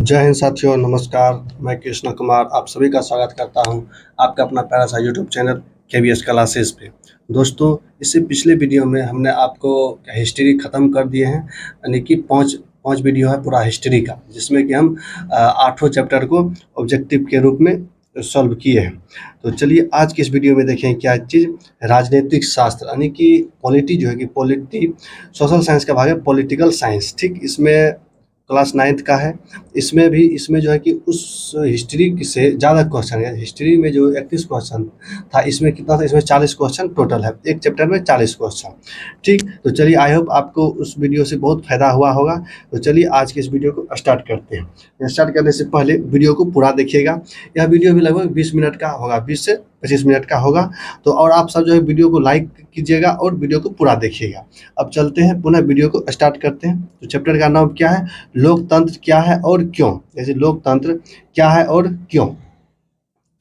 जय हिंद साथियों, नमस्कार। मैं कृष्ण कुमार आप सभी का स्वागत करता हूं आपका अपना प्यारा सा यूट्यूब चैनल केवीएस क्लासेस पे। दोस्तों, इससे पिछले वीडियो में हमने आपको हिस्ट्री ख़त्म कर दिए हैं, यानी कि पाँच पाँच वीडियो है पूरा हिस्ट्री का, जिसमें कि हम आठों चैप्टर को ऑब्जेक्टिव के रूप में सॉल्व किए हैं। तो चलिए आज की इस वीडियो में देखें क्या चीज़, राजनीतिक शास्त्र यानी कि पॉलिटी जो है कि पॉलिटी सोशल साइंस का भाग है, पॉलिटिकल साइंस। ठीक, इसमें क्लास 9th का है। इसमें जो है कि उस हिस्ट्री से ज़्यादा क्वेश्चन है। हिस्ट्री में जो 31 क्वेश्चन था, इसमें कितना था, इसमें 40 क्वेश्चन टोटल है, एक चैप्टर में 40 क्वेश्चन। ठीक, तो चलिए आई होप आपको उस वीडियो से बहुत फ़ायदा हुआ होगा। तो चलिए आज के इस वीडियो को स्टार्ट करते हैं। स्टार्ट करने से पहले वीडियो को पूरा देखिएगा। यह वीडियो भी लगभग 20 मिनट का होगा, 20 से 25 मिनट का होगा। तो और आप सब जो है वीडियो को लाइक कीजिएगा और वीडियो को पूरा देखिएगा। अब चलते हैं, पुनः वीडियो को स्टार्ट करते हैं। तो चैप्टर का नाम क्या है, लोकतंत्र क्या है और क्यों। जैसे लोकतंत्र क्या है और क्यों,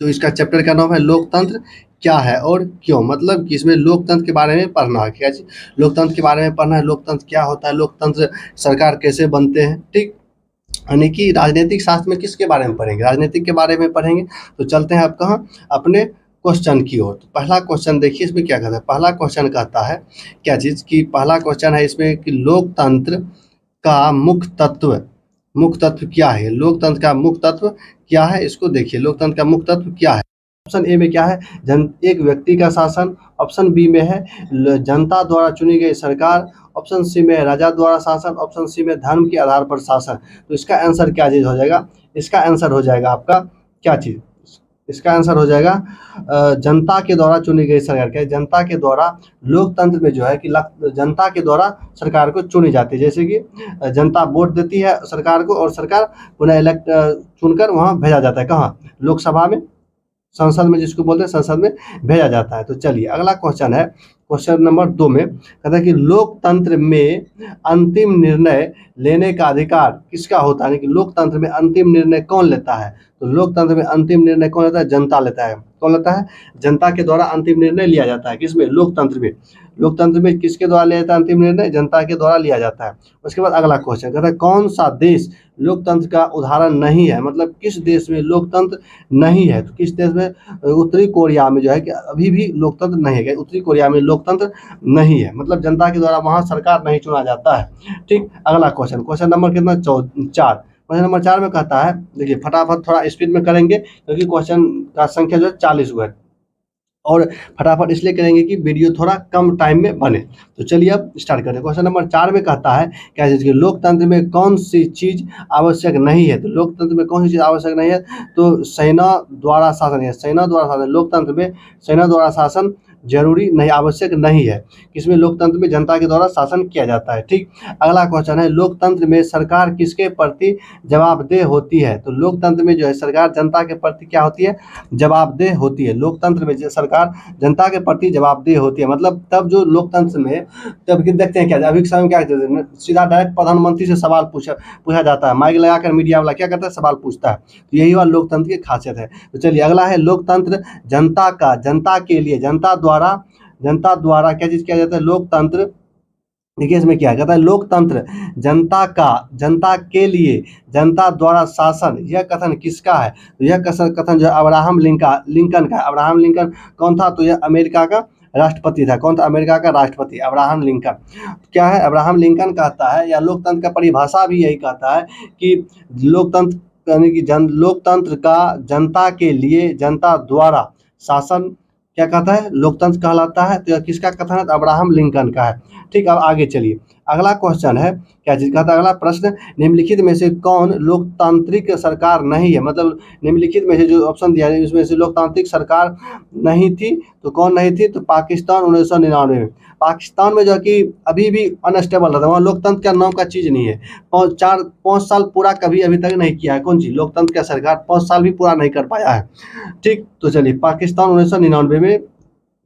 तो इसका चैप्टर का नाम है लोकतंत्र क्या है और क्यों। मतलब कि इसमें लोकतंत्र के बारे में पढ़ना है। क्या चीज़, लोकतंत्र के बारे में पढ़ना है। लोकतंत्र क्या होता है, लोकतंत्र सरकार कैसे बनते हैं। ठीक, यानी कि राजनीतिक शास्त्र में किसके बारे में पढ़ेंगे, राजनीतिक के बारे में पढ़ेंगे। तो चलते हैं आप कहाँ, अपने क्वेश्चन की ओर। तो पहला क्वेश्चन देखिए, इसमें क्या कहता है। पहला क्वेश्चन कहता है क्या चीज़ की, पहला क्वेश्चन है इसमें कि लोकतंत्र का मुख्य तत्व क्या है। लोकतंत्र का मुख्य तत्व क्या है, इसको देखिए। लोकतंत्र का मुख्य तत्व क्या है। ऑप्शन ए में क्या है, एक व्यक्ति का शासन। ऑप्शन बी में है जनता द्वारा चुनी गई सरकार। ऑप्शन सी में है राजा द्वारा शासन। ऑप्शन सी में धर्म के आधार पर शासन। तो इसका आंसर क्या चीज़ हो जाएगा, इसका आंसर हो जाएगा आपका क्या चीज़, इसका आंसर हो जाएगा जनता के द्वारा चुनी गई सरकार। क्या, जनता के द्वारा लोकतंत्र में जो है कि जनता के द्वारा सरकार को चुनी जाती है। जैसे कि जनता वोट देती है सरकार को और सरकार पुनः इलेक्ट चुनकर वहाँ भेजा जाता है, कहाँ, लोकसभा में, संसद में, जिसको बोलते हैं संसद में भेजा जाता है। तो चलिए अगला क्वेश्चन है, क्वेश्चन नंबर 2 में कहता है कि लोकतंत्र में अंतिम निर्णय लेने का अधिकार किसका होता है, यानी कि लोकतंत्र में अंतिम निर्णय कौन लेता है। तो लोकतंत्र में अंतिम निर्णय कौन लेता है, जनता लेता है। कौन लेता है, जनता के द्वारा अंतिम निर्णय लिया जाता है। किसमें, लोकतंत्र में। लोकतंत्र में किसके द्वारा लिया जाता है अंतिम निर्णय, जनता के द्वारा लिया जाता है। उसके बाद अगला क्वेश्चन कहता है कौन सा देश लोकतंत्र का उदाहरण नहीं है। मतलब किस देश में लोकतंत्र नहीं है। तो किस देश में, उत्तरी कोरिया में जो है कि अभी भी लोकतंत्र नहीं है। उत्तरी कोरिया में लोकतंत्र नहीं है, मतलब जनता के द्वारा वहाँ सरकार नहीं चुना जाता है। ठीक, अगला क्वेश्चन, क्वेश्चन नंबर कितना, 4। क्वेश्चन नंबर 4 में कहता है, देखिए फटाफट थोड़ा स्पीड में करेंगे क्योंकि क्वेश्चन का संख्या जो है 40 हुआ है, और फटाफट इसलिए करेंगे कि वीडियो थोड़ा कम टाइम में बने। तो चलिए अब स्टार्ट करें। क्वेश्चन नंबर 4 में कहता है क्या चीज़ की, लोकतंत्र में कौन सी चीज़ आवश्यक नहीं है। तो लोकतंत्र में कौन सी चीज़ आवश्यक नहीं है, तो सेना द्वारा शासन है। सेना द्वारा शासन, लोकतंत्र में सेना द्वारा शासन जरूरी नहीं, आवश्यक नहीं है। इसमें लोकतंत्र में जनता के द्वारा शासन किया जाता है। ठीक, अगला क्वेश्चन है लोकतंत्र में सरकार किसके प्रति जवाबदेह होती है। तो लोकतंत्र में जो है सरकार जनता के प्रति क्या होती है, जवाबदेह होती है। लोकतंत्र में जो सरकार जनता के प्रति जवाबदेह होती है, मतलब तब जो लोकतंत्र में, तब कि देखते हैं क्या अभी के समय में क्या कहते हैं, सीधा डायरेक्ट प्रधानमंत्री से सवाल पूछा जाता है। माइक लगाकर मीडिया वाला क्या करता है, सवाल पूछता है। तो यही वाला लोकतंत्र की खासियत है। तो चलिए अगला है लोकतंत्र जनता का, जनता के लिए, जनता द्वारा क्या चीज किया जाता है, लोकतंत्र। देखिए इसमें क्या कहता है, लोकतंत्र जनता का, जनता के लिए, जनता द्वारा शासन, यह कथन किसका है। तो यह कथन जो अब्राहम लिंकन का है। अब्राहम लिंकन कौन था, तो यह अमेरिका का राष्ट्रपति था। कौन था, अमेरिका का राष्ट्रपति अब्राहम लिंकन। क्या है, अब्राहम लिंकन कहता है, या लोकतंत्र का परिभाषा भी यही कहता है कि लोकतंत्र यानी कि लोकतंत्र का जनता के लिए, जनता द्वारा शासन क्या कहता है, लोकतंत्र कहलाता है। तो यह किसका कथन है, तो अब्राहम लिंकन का है। ठीक, अब आगे चलिए अगला क्वेश्चन है क्या चीज कहता है, अगला प्रश्न, निम्नलिखित में से कौन लोकतांत्रिक सरकार नहीं है। मतलब निम्नलिखित में से जो ऑप्शन दिया है उसमें से लोकतांत्रिक सरकार नहीं थी, तो कौन नहीं थी, तो पाकिस्तान 1999 में। पाकिस्तान में जो है कि अभी भी अनस्टेबल रहता है, वहाँ लोकतंत्र का नाम का चीज़ नहीं है। 5 साल पूरा कभी अभी तक नहीं किया है कौन चीज़, लोकतंत्र का सरकार 5 साल भी पूरा नहीं कर पाया है। ठीक, तो चलिए पाकिस्तान 1999 में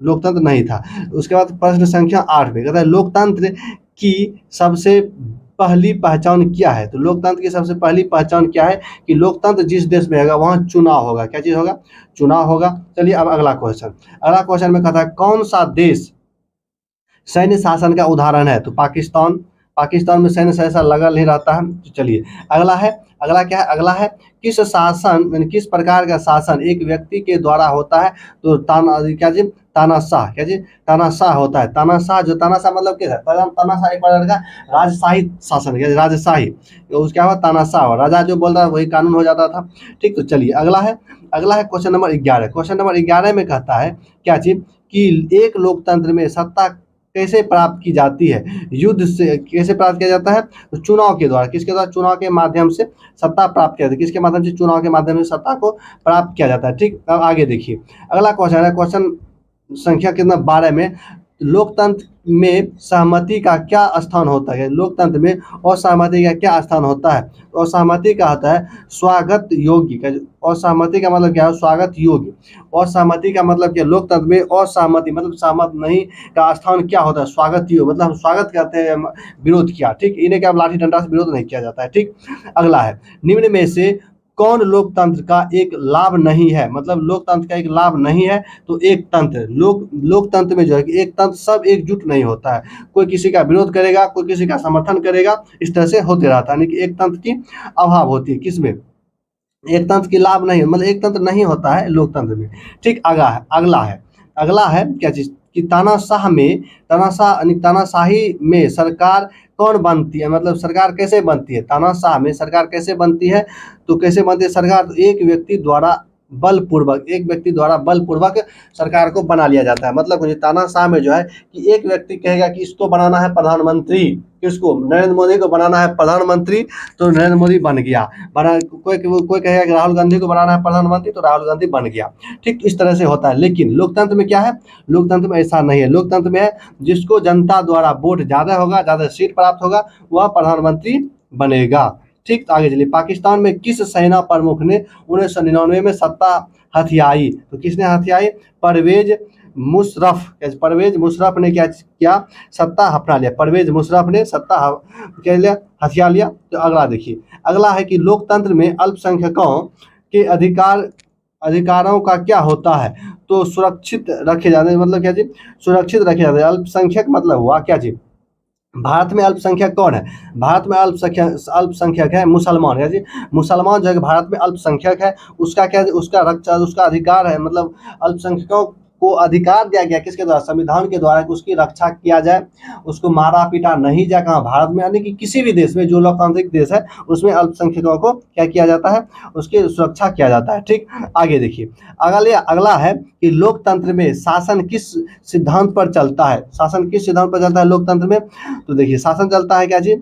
लोकतंत्र नहीं था। उसके बाद प्रश्न संख्या 8 में कहता है लोकतंत्र की सबसे पहली पहचान क्या है। तो लोकतंत्र की सबसे पहली पहचान क्या है कि लोकतंत्र जिस देश में होगा वहाँ चुनाव होगा। क्या चीज़ होगा, चुनाव होगा। चलिए अब अगला क्वेश्चन में कहता है कौन सा देश सैन्य शासन का उदाहरण है। तो पाकिस्तान, पाकिस्तान में सैन्य सहसा लगा नहीं रहता है। तो चलिए अगला क्या है, अगला है किस शासन यानी किस प्रकार का शासन एक व्यक्ति के द्वारा होता है। तो क्या जी, तानाशाह, क्या जी, तानाशाह होता है। तानाशाह, जो तानाशाह मतलब क्या है, तानाशाह एक प्रकार का राजशाही शासन, क्या राजशाही, तो उसके बाद तानाशाह हो, राजा जो बोल रहा है वही कानून हो जाता था। ठीक, तो चलिए अगला है क्वेश्चन नंबर 11। क्वेश्चन नंबर 11 में कहता है क्या चीज कि एक लोकतंत्र में सत्ता कैसे प्राप्त की जाती है, युद्ध से कैसे प्राप्त किया जाता है, तो चुनाव के द्वारा, किसके द्वारा, चुनाव के माध्यम से सत्ता प्राप्त किया जाता है, किसके माध्यम से, चुनाव के माध्यम से सत्ता को प्राप्त किया जाता है। ठीक, अब आगे देखिए अगला क्वेश्चन है, क्वेश्चन संख्या कितना 12 में, लोकतंत्र में सहमति का क्या स्थान होता है, लोकतंत्र में असहमति का क्या स्थान होता है। तो असहमति का होता है स्वागत योग्य, असहमति का मतलब क्या है, स्वागत योग्य। असहमति का मतलब क्या, लोकतंत्र में असहमति मतलब सहमत नहीं का स्थान क्या होता है, स्वागत योग्य, मतलब हम स्वागत करते हैं, विरोध किया। ठीक, इन्हें क्या लाठी डंडा से विरोध नहीं किया जाता है। ठीक, अगला है निम्न में से कौन लोकतंत्र का एक लाभ नहीं है, मतलब लोकतंत्र का एक लाभ नहीं है। तो एक तंत्र, लोकतंत्र में जो है कि एक तंत्र सब एकजुट नहीं होता है, कोई किसी का विरोध करेगा, कोई किसी का समर्थन करेगा, इस तरह से होते रहता है, यानी कि एक तंत्र की अभाव होती है, किसमें, एक तंत्र की लाभ नहीं, मतलब एक तंत्र नहीं होता है लोकतंत्र में। ठीक, अगला है क्या चीज कि तानाशाही में सरकार कौन बनती है, मतलब सरकार कैसे बनती है, तानाशाह में सरकार कैसे बनती है। तो कैसे बनती है सरकार, तो एक व्यक्ति द्वारा बलपूर्वक सरकार को बना लिया जाता है। मतलब तानाशाह में जो है कि एक व्यक्ति कहेगा कि इसको बनाना है प्रधानमंत्री, किसको, नरेंद्र मोदी को बनाना है प्रधानमंत्री, तो नरेंद्र मोदी बन गया। कोई कहेगा कि राहुल गांधी को बनाना है प्रधानमंत्री, तो राहुल गांधी बन गया। ठीक, इस तरह से होता है। लेकिन लोकतंत्र में क्या है, लोकतंत्र में ऐसा नहीं है। लोकतंत्र में है जिसको जनता द्वारा वोट ज्यादा होगा, ज्यादा सीट प्राप्त होगा, वह प्रधानमंत्री बनेगा। ठीक, तो आगे चलिए पाकिस्तान में किस सेना प्रमुख ने 1999 में सत्ता हथियाई। तो किसने हथियाई, परवेज मुशर्रफ ने क्या किया, सत्ता अपना लिया, परवेज मुशर्रफ ने सत्ता क्या लिया, हथिया लिया। तो अगला देखिए, अगला है कि लोकतंत्र में अल्पसंख्यकों के अधिकारों का क्या होता है। तो सुरक्षित रखे जाते हैं, मतलब क्या जी, सुरक्षित रखे जाते हैं। अल्पसंख्यक मतलब हुआ क्या जी, भारत में अल्पसंख्यक कौन है, भारत में अल्पसंख्यक है मुसलमान, है जी, मुसलमान जो है भारत में अल्पसंख्यक है, उसका क्या, उसका रक्षा, उसका अधिकार है, मतलब अल्पसंख्यकों को अधिकार दिया गया किसके द्वारा, संविधान के द्वारा, कि उसकी रक्षा किया जाए, उसको मारा पीटा नहीं जाए। कहाँ, भारत में, यानी कि किसी भी देश में जो लोकतांत्रिक देश है उसमें अल्पसंख्यकों को क्या किया जाता है, उसकी सुरक्षा किया जाता है। ठीक, आगे देखिए अगला है कि लोकतंत्र में शासन किस सिद्धांत पर चलता है, शासन किस सिद्धांत पर चलता है लोकतंत्र में। तो देखिए शासन चलता है क्या जी,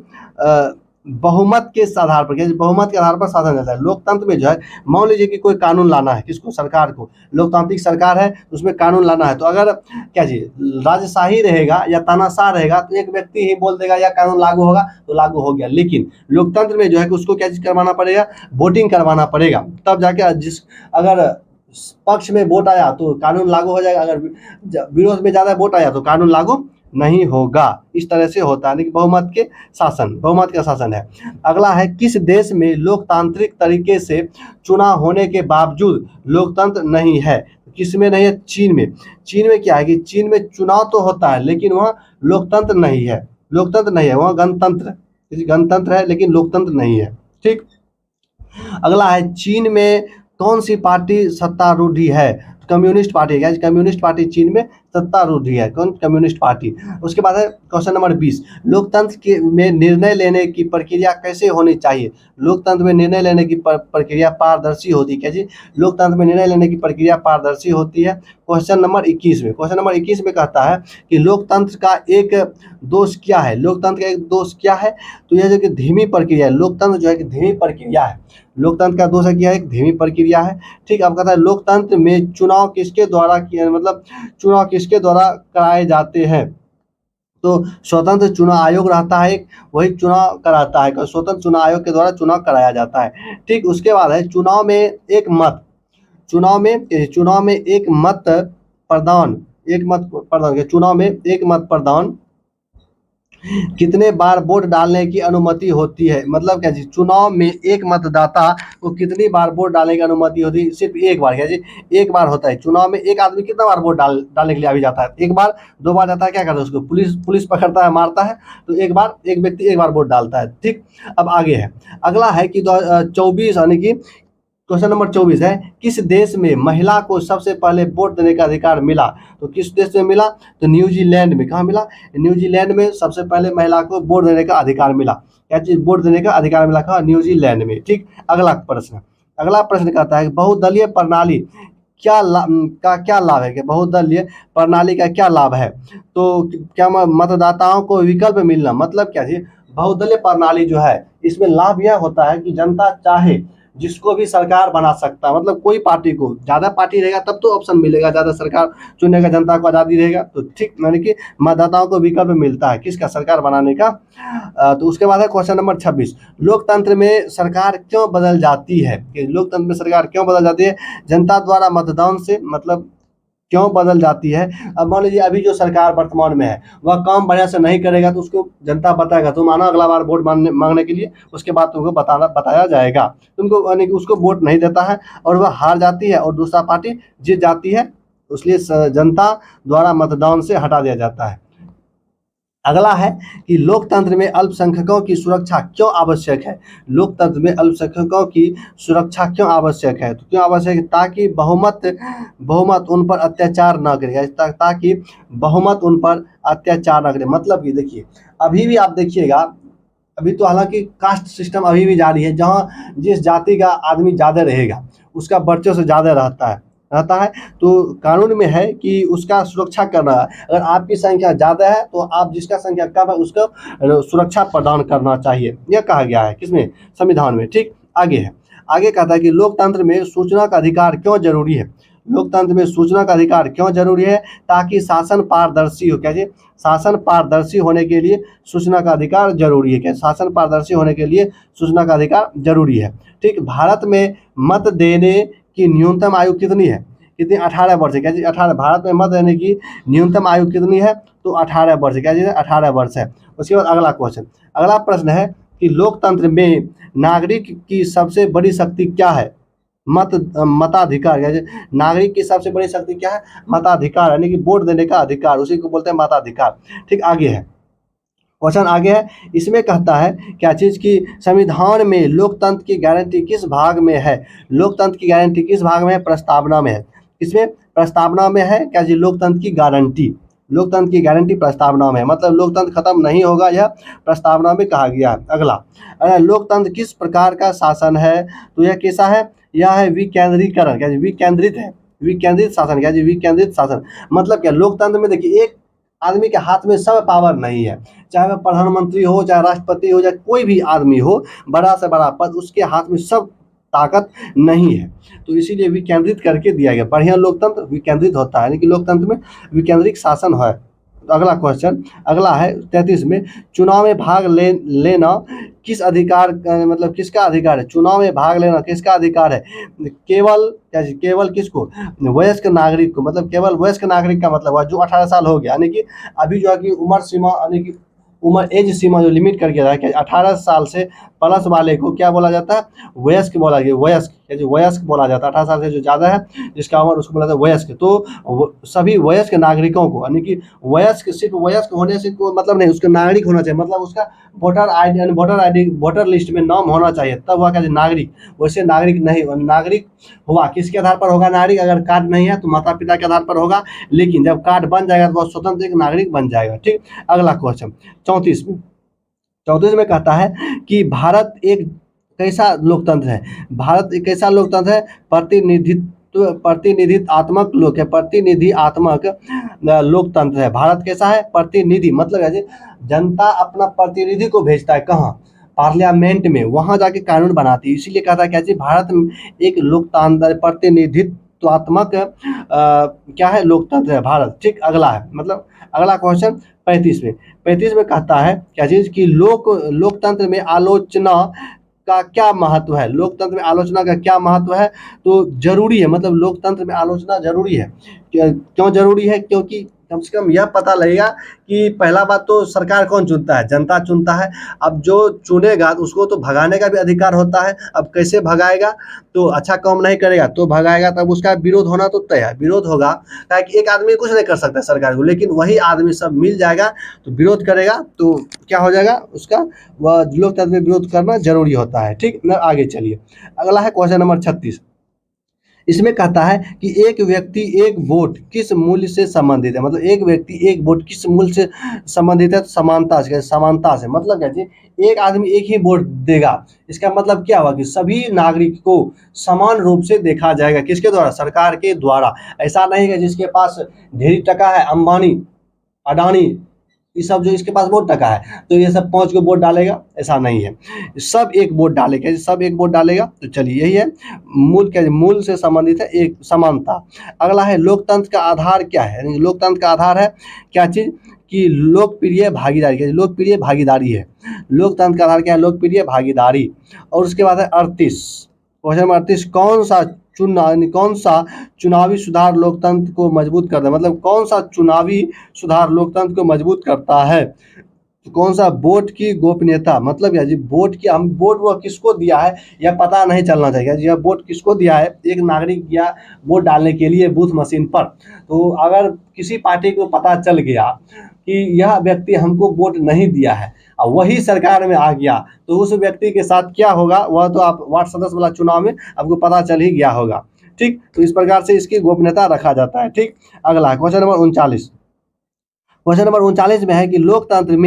बहुमत के आधार पर, क्या बहुमत के आधार पर शासन चलता है। लोकतंत्र में जो है मान लीजिए कि कोई कानून लाना है, किसको, सरकार को, लोकतांत्रिक सरकार है उसमें कानून लाना है, तो अगर क्या जी राजशाही रहेगा या तानाशाह रहेगा तो एक व्यक्ति ही बोल देगा या कानून लागू होगा तो लागू हो गया। लेकिन लोकतंत्र में जो है कि उसको क्या चीज करवाना पड़ेगा, वोटिंग करवाना पड़ेगा, तब जाके अगर पक्ष में वोट आया तो कानून लागू हो जाएगा, अगर विरोध में ज्यादा वोट आया तो कानून लागू नहीं होगा। इस तरह से होता है, बहुमत का शासन है। अगला है किस देश में लोकतांत्रिक तरीके से चुनाव होने के बावजूद लोकतंत्र नहीं है। किस में नहीं है, चीन में। चीन में क्या है कि चीन में चुनाव तो होता है लेकिन वहाँ लोकतंत्र नहीं है, वहाँ गणतंत्र है लेकिन लोकतंत्र नहीं है। ठीक, अगला है चीन में कौन सी पार्टी सत्तारूढ़ है, कम्युनिस्ट पार्टी है, कम्युनिस्ट पार्टी चीन में सत्तारूढ़ है, कौन, कम्युनिस्ट पार्टी। उसके बाद है क्वेश्चन नंबर 20, लोकतंत्र के में निर्णय लेने की प्रक्रिया कैसे होनी चाहिए। लोकतंत्र में निर्णय लेने की प्रक्रिया पारदर्शी होती है, क्या जी, लोकतंत्र में निर्णय लेने की प्रक्रिया पारदर्शी होती है। क्वेश्चन नंबर 21 में कहता है कि लोकतंत्र का एक दोष क्या है, लोकतंत्र का एक दोष क्या है। तो यह जो कि धीमी प्रक्रिया है, लोकतंत्र जो है कि धीमी प्रक्रिया है, लोकतंत्र का दोष है क्या है, एक धीमी प्रक्रिया है। ठीक, अब कहता है लोकतंत्र में चुनाव किसके द्वारा किया, मतलब चुनाव किसके द्वारा कराए जाते हैं। तो स्वतंत्र चुनाव आयोग रहता है एक, वही चुनाव कराता है, स्वतंत्र चुनाव आयोग के द्वारा चुनाव कराया जाता है। ठीक, उसके बाद है चुनाव में एक मत प्रदान, चुनाव में एक मत प्रदान कितने बार वोट डालने की अनुमति होती है? मतलब क्या जी, चुनाव में एक मतदाता को कितनी बार वोट डालने की अनुमति होती है? सिर्फ एक बार। क्या जी, एक बार होता है। चुनाव में एक आदमी कितना बार वोट डालने के लिए अभी जाता है? एक बार। दो बार जाता है, क्या करता है उसको पुलिस पुलिस पकड़ता है, मारता है। तो एक बार एक व्यक्ति एक बार वोट डालता है। ठीक, अब आगे है, अगला है कि 24 यानी कि क्वेश्चन नंबर 24 है, किस देश में महिला को सबसे पहले वोट देने का अधिकार मिला? तो किस देश में मिला? तो न्यूजीलैंड में। कहाँ मिला? न्यूजीलैंड में सबसे पहले महिला को वोट देने का अधिकार मिला। क्या चीज? वोट देने का अधिकार मिला कहाँ? न्यूजीलैंड में। ठीक, अगला प्रश्न कहता है बहुदलीय प्रणाली क्या लाभ है? कि बहुदलीय प्रणाली का क्या लाभ है? तो क्या मतदाताओं को विकल्प मिलना, मतलब क्या जी, बहुदलीय प्रणाली जो है इसमें लाभ यह होता है कि जनता चाहे जिसको भी सरकार बना सकता है। मतलब कोई पार्टी को, ज्यादा पार्टी रहेगा तब तो ऑप्शन मिलेगा, ज्यादा सरकार चुनने का जनता को आजादी रहेगा। तो ठीक, यानी कि मतदाताओं को विकल्प मिलता है किसका? सरकार बनाने का। तो उसके बाद है क्वेश्चन नंबर 26, लोकतंत्र में सरकार क्यों बदल जाती है? कि लोकतंत्र में सरकार क्यों बदल जाती है? जनता द्वारा मतदान से, मतलब क्यों बदल जाती है? अब मान लीजिए अभी जो सरकार वर्तमान में है वह काम बढ़िया से नहीं करेगा तो उसको जनता बताएगा, तुम आना अगला बार वोट मांगने के लिए, उसके बाद तुमको बताया जाएगा। तुमको यानी कि उसको वोट नहीं देता है और वह हार जाती है और दूसरा पार्टी जीत जाती है, इसलिए जनता द्वारा मतदान से हटा दिया जाता है। अगला है कि लोकतंत्र में अल्पसंख्यकों की सुरक्षा क्यों आवश्यक है? लोकतंत्र में अल्पसंख्यकों की सुरक्षा क्यों आवश्यक है? तो क्यों आवश्यक है? ताकि बहुमत उन पर अत्याचार न करे, ताकि बहुमत उन पर अत्याचार न करे। मतलब कि देखिए, अभी भी आप देखिएगा, अभी तो हालांकि कास्ट सिस्टम अभी भी जारी है, जहाँ जिस जाति का आदमी ज़्यादा रहेगा उसका वर्चस्व ज़्यादा रहता है। तो कानून में है कि उसका सुरक्षा करना है। अगर आपकी संख्या ज़्यादा है तो आप जिसका संख्या कम है उसको सुरक्षा प्रदान करना चाहिए, यह कहा गया है किसमें? संविधान में। ठीक, आगे कहता है कि लोकतंत्र में सूचना का अधिकार क्यों जरूरी है? लोकतंत्र में सूचना का अधिकार क्यों जरूरी है? ताकि शासन पारदर्शी हो। क्या? शासन पारदर्शी होने के लिए सूचना का अधिकार जरूरी है। क्या? शासन पारदर्शी होने के लिए सूचना का अधिकार जरूरी है। ठीक, भारत में मत देने की न्यूनतम आयु कितनी है? कितनी? 18 वर्ष है। क्या जी? 18। भारत में मत देने की न्यूनतम आयु कितनी है? तो 18 वर्ष है। क्या जी? 18 वर्ष है। उसके बाद अगला प्रश्न है कि लोकतंत्र में नागरिक की सबसे बड़ी शक्ति क्या है? मताधिकार। क्या जी? नागरिक की सबसे बड़ी शक्ति क्या है? मताधिकार, यानी कि वोट देने का अधिकार, उसी को बोलते हैं मताधिकार। ठीक, आगे है, इसमें कहता है क्या चीज़ की संविधान में लोकतंत्र की गारंटी किस भाग में है? लोकतंत्र की गारंटी किस भाग में है? प्रस्तावना में है। इसमें प्रस्तावना में है क्या जी? लोकतंत्र की गारंटी प्रस्तावना में है। मतलब लोकतंत्र खत्म नहीं होगा, यह प्रस्तावना में कहा गया है। अगला, लोकतंत्र किस प्रकार का शासन है? तो यह कैसा है? यह है विकेंद्रीकरण। क्या जी? विकेंद्रित शासन। क्या जी? विकेंद्रित शासन। मतलब क्या? लोकतंत्र में देखिए, एक आदमी के हाथ में सब पावर नहीं है, चाहे वह प्रधानमंत्री हो, चाहे राष्ट्रपति हो, चाहे कोई भी आदमी हो, बड़ा से बड़ा पद, उसके हाथ में सब ताकत नहीं है। तो इसीलिए विकेंद्रित करके दिया गया। बढ़िया लोकतंत्र विकेंद्रित होता है, यानी कि लोकतंत्र में विकेंद्रित शासन है। तो अगला है 33 में, चुनाव में भाग लेना किस अधिकार, मतलब किसका अधिकार है? चुनाव में भाग लेना किसका अधिकार है? केवल किसको? वयस्क नागरिक को। मतलब केवल वयस्क नागरिक का मतलब है जो 18 साल हो गया, यानी कि अभी जो है कि उम्र एज सीमा जो लिमिट करके रहा है कि 18 साल से प्लस वाले को क्या बोला जाता है? वयस्क बोला गया। वयस्क बोला जाता है। 18 साल से जो ज़्यादा है जिसका उम्र, उसको बोला जाता है वयस्क। तो सभी वयस्क नागरिकों को, यानी कि सिर्फ वयस्क होने से कोई मतलब नहीं, उसका नागरिक होना चाहिए। मतलब उसका वोटर लिस्ट में नाम होना चाहिए, तब हुआ क्या? नागरिक। वैसे नागरिक नहीं, नागरिक हुआ किसके आधार पर होगा नागरिक? अगर कार्ड नहीं है तो माता पिता के आधार पर होगा, लेकिन जब कार्ड बन जाएगा तो वह स्वतंत्र एक नागरिक बन जाएगा। ठीक, अगला क्वेश्चन 34 में कहता है कि भारत एक कैसा लोकतंत्र है? भारत एक कैसा लोकतंत्र है? प्रतिनिधित्वात्मक लोकतंत्र है। भारत कैसा है? प्रतिनिधि, मतलब ऐसे जनता अपना प्रतिनिधि को भेजता है कहाँ? पार्लियामेंट में, वहां जाके कानून बनाती है। इसीलिए कहता है क्या जी? भारत में एक लोकतांत्रिक प्रतिनिधित्वात्मक क्या है? लोकतंत्र है भारत। ठीक, अगला क्वेश्चन 35 में कहता है क्या चीज की लोकतंत्र में आलोचना का क्या महत्व है? लोकतंत्र में आलोचना का क्या महत्व है? तो जरूरी है। मतलब लोकतंत्र में आलोचना जरूरी है। क्यों जरूरी है? क्योंकि कम से कम यह पता लगेगा कि पहला बात तो सरकार कौन चुनता है, जनता चुनता है। अब जो चुनेगा उसको तो भगाने का भी अधिकार होता है। अब कैसे भगाएगा, तो अच्छा काम नहीं करेगा तो भगाएगा, तब उसका विरोध होना तो तय है, विरोध होगा। क्या कि एक आदमी कुछ नहीं कर सकता सरकार को, लेकिन वही आदमी सब मिल जाएगा तो विरोध करेगा, तो क्या हो जाएगा उसका, वह लोकतंत्र में विरोध करना जरूरी होता है। ठीक ना, आगे चलिए। अगला है क्वेश्चन नंबर 36। इसमें कहता है कि एक व्यक्ति एक वोट किस मूल्य से संबंधित है, मतलब एक व्यक्ति एक वोट किस मूल्य से संबंधित है, तो समानता से, समानता से मतलब क्या जी, एक आदमी एक ही वोट देगा, इसका मतलब क्या हुआ कि सभी नागरिक को समान रूप से देखा जाएगा, किसके द्वारा, सरकार के द्वारा। ऐसा नहीं है जिसके पास ढेरी टका है, अंबानी, अडानी, ये सब जो इसके पास बहुत टका है तो ये सब 5 को वोट डालेगा, ऐसा नहीं है। सब एक वोट डालेगा, सब एक वोट डालेगा। तो चलिए यही है मूल, क्या मूल से संबंधित है, एक समानता। अगला है लोकतंत्र का आधार क्या है, यानी लोकतंत्र का आधार है क्या चीज, कि लोकप्रिय भागीदारी, लोकप्रिय भागीदारी है। लोकतंत्र का आधार क्या है, लोकप्रिय भागीदारी। और उसके बाद है 38, क्वेश्चन नंबर 38, कौन सा चुनावी सुधार लोकतंत्र को मजबूत करता है, मतलब कौन सा चुनावी सुधार लोकतंत्र को मजबूत करता है, तो कौन सा, वोट की गोपनीयता, मतलब यार जी वोट की, हम वोट वो किसको दिया है यह पता नहीं चलना चाहिए। यह वोट किसको दिया है, एक नागरिक गया वोट डालने के लिए बूथ मशीन पर, तो अगर किसी पार्टी को पता चल गया कि यह व्यक्ति हमको वोट नहीं दिया है और वही सरकार में आ गया, तो उस व्यक्ति के साथ क्या होगा, वह तो आप वार्ड सदस्य वाला चुनाव में आपको पता चल ही गया होगा। ठीक, तो इस प्रकार से इसकी गोपनीयता रखा जाता है। ठीक, अगला क्वेश्चन नंबर 39। क्वेश्चन नंबर 39 में है कि लोकतंत्र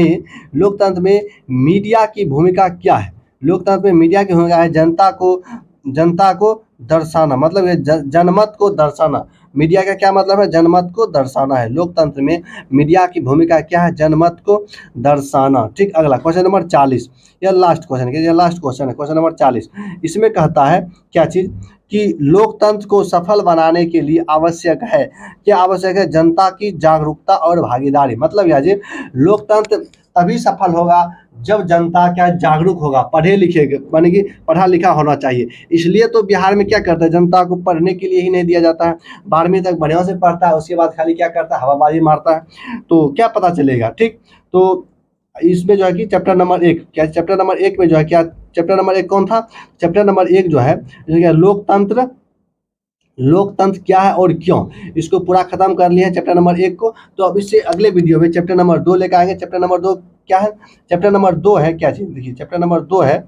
में मीडिया की भूमिका क्या है। लोकतंत्र में मीडिया की भूमिका है जनता को दर्शाना, मतलब ये जनमत को दर्शाना। मीडिया का क्या मतलब है, जनमत को दर्शाना है। लोकतंत्र में मीडिया की भूमिका क्या है, जनमत को दर्शाना। ठीक, अगला क्वेश्चन नंबर 40, यह लास्ट क्वेश्चन है, यह लास्ट क्वेश्चन है, क्वेश्चन नंबर 40। इसमें कहता है क्या चीज, कि लोकतंत्र को सफल बनाने के लिए आवश्यक है, क्या आवश्यक है, जनता की जागरूकता और भागीदारी। मतलब यह जी लोकतंत्र तभी सफल होगा जब जनता क्या जागरूक होगा, पढ़े लिखे, यानी कि पढ़ा लिखा होना चाहिए। इसलिए तो बिहार में क्या करता है, जनता को पढ़ने के लिए ही नहीं दिया जाता है। 12वीं तक बढ़िया से पढ़ता है, उसके बाद खाली क्या करता है, हवाबाजी मारता है, तो क्या पता चलेगा। ठीक, तो इसमें जो है कि चैप्टर नंबर 1 क्या, चैप्टर नंबर 1 में जो है क्या, चैप्टर नंबर 1 कौन था, चैप्टर नंबर 1 जो है लोकतंत्र, लोकतंत्र क्या है और क्यों, इसको पूरा खत्म कर लिया है चैप्टर नंबर 1 को। तो अब इससे अगले वीडियो में चैप्टर नंबर 2 लेकर आएंगे। चैप्टर नंबर 2 क्या है, चैप्टर नंबर 2 है क्या चीज, देखिए चैप्टर नंबर 2 है,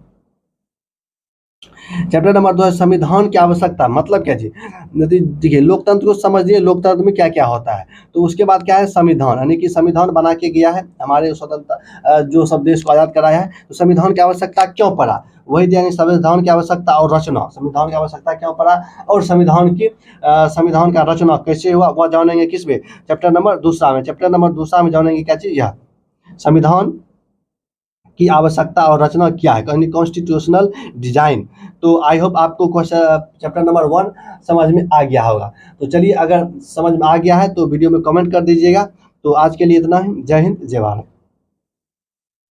चैप्टर नंबर 2 है संविधान की आवश्यकता। मतलब क्या जी, देखिए लोकतंत्र को समझिए, लोकतंत्र में क्या क्या होता है। तो उसके बाद क्या है, संविधान, यानी कि संविधान बना के गया है हमारे स्वतंत्रता, जो सब देश को आज़ाद कराया है। तो संविधान की आवश्यकता क्यों पड़ा, वही यानी संविधान की आवश्यकता और रचना, संविधान की आवश्यकता क्यों पड़ा और संविधान का रचना कैसे हुआ, वह जानेंगे किसमें, चैप्टर नंबर 2 में। चैप्टर नंबर 2 में जानेंगे क्या चीज़, यह संविधान की आवश्यकता और रचना क्या है, यानी कॉन्स्टिट्यूशनल डिजाइन। तो आई होप आपको क्वेश्चन चैप्टर नंबर 1 समझ में आ गया होगा। तो चलिए, अगर समझ में आ गया है तो वीडियो में कमेंट कर दीजिएगा। तो आज के लिए इतना ही, जय हिंद, जय भारत।